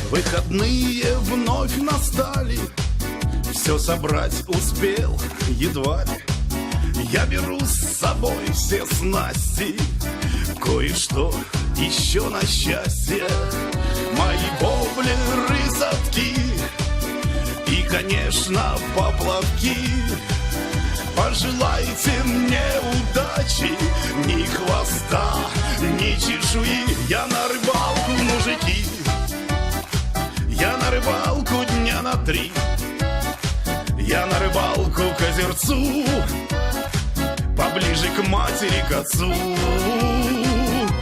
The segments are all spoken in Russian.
Выходные вновь настали, все собрать успел едва ли. Я беру с собой все снасти, кое-что еще на счастье. Мои воблеры, садки и, конечно, поплавки. Пожелайте мне удачи, ни хвоста, ни чешуи. Я на рыбалку, мужики, я на рыбалку дня на 3. Я на рыбалку к озерцу, поближе к матери, к отцу.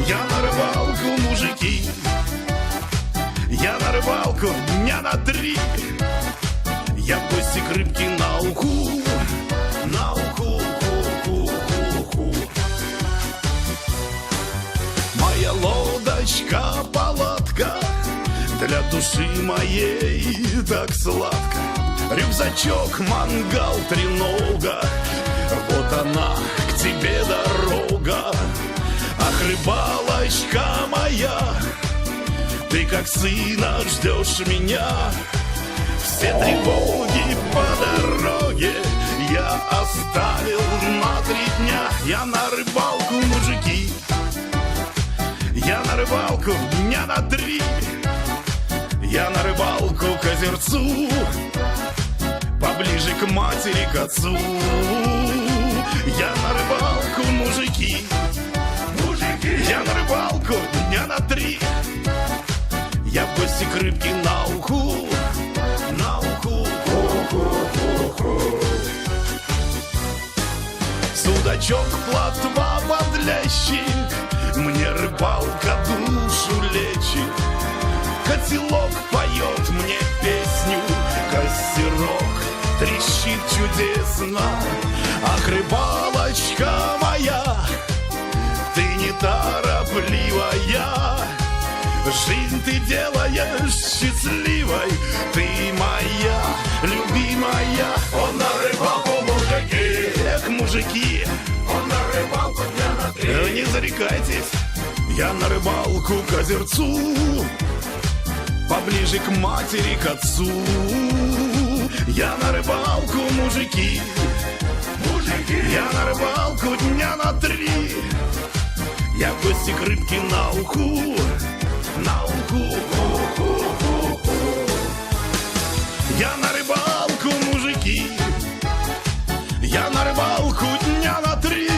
Я на рыбалку, мужики, я на рыбалку дня на 3. Я в гости к рыбке на уху, на уху, ху-ху-ху-ху. Моя лодочка-палатка для души моей так сладко. Рюкзачок, мангал, тренога, вот она, к тебе дорога. Ах, рыбалочка моя, ты как сына ждешь меня. Все тревоги по дороге я оставил на 3 дня. Я на рыбалку, мужики, я на рыбалку дня на 3. Я на рыбалку к озерцу, поближе к матери, к отцу. Я на рыбалку, мужики, я на рыбалку дня на 3. Я в гости к рыбке на уху, на уху, ху-ху-ху-ху. Судачок, плотва, подлящик, мне рыбалка душу лечит. Котелок поет мне песню, костерок трещит чудесно. Ах, рыбалочка моя, ты неторопливая, жизнь ты делаешь счастливой. Ты моя любимая. Он на рыбалку, мужики, эх, мужики, он на рыбалку дня на 3. Не зарекайтесь, я на рыбалку к озерцу, поближе к матери, к отцу. Я на рыбалку, мужики, я на рыбалку дня на 3. Я в гости к рыбке на уху, на уху, ху-ху-ху-ху. Я на рыбалку, мужики, я на рыбалку дня на 3.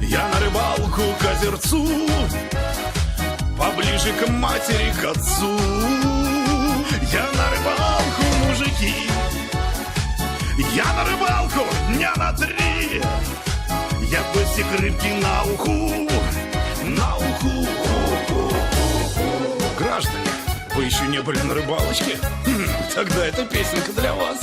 Я на рыбалку к озерцу, поближе к матери, к отцу. Я на рыбалку, мужики, я на рыбалку дня на 3. Я в гости к рыбке на уху, на уху. Граждане, вы еще не были на рыбалочке? Тогда эта песенка для вас.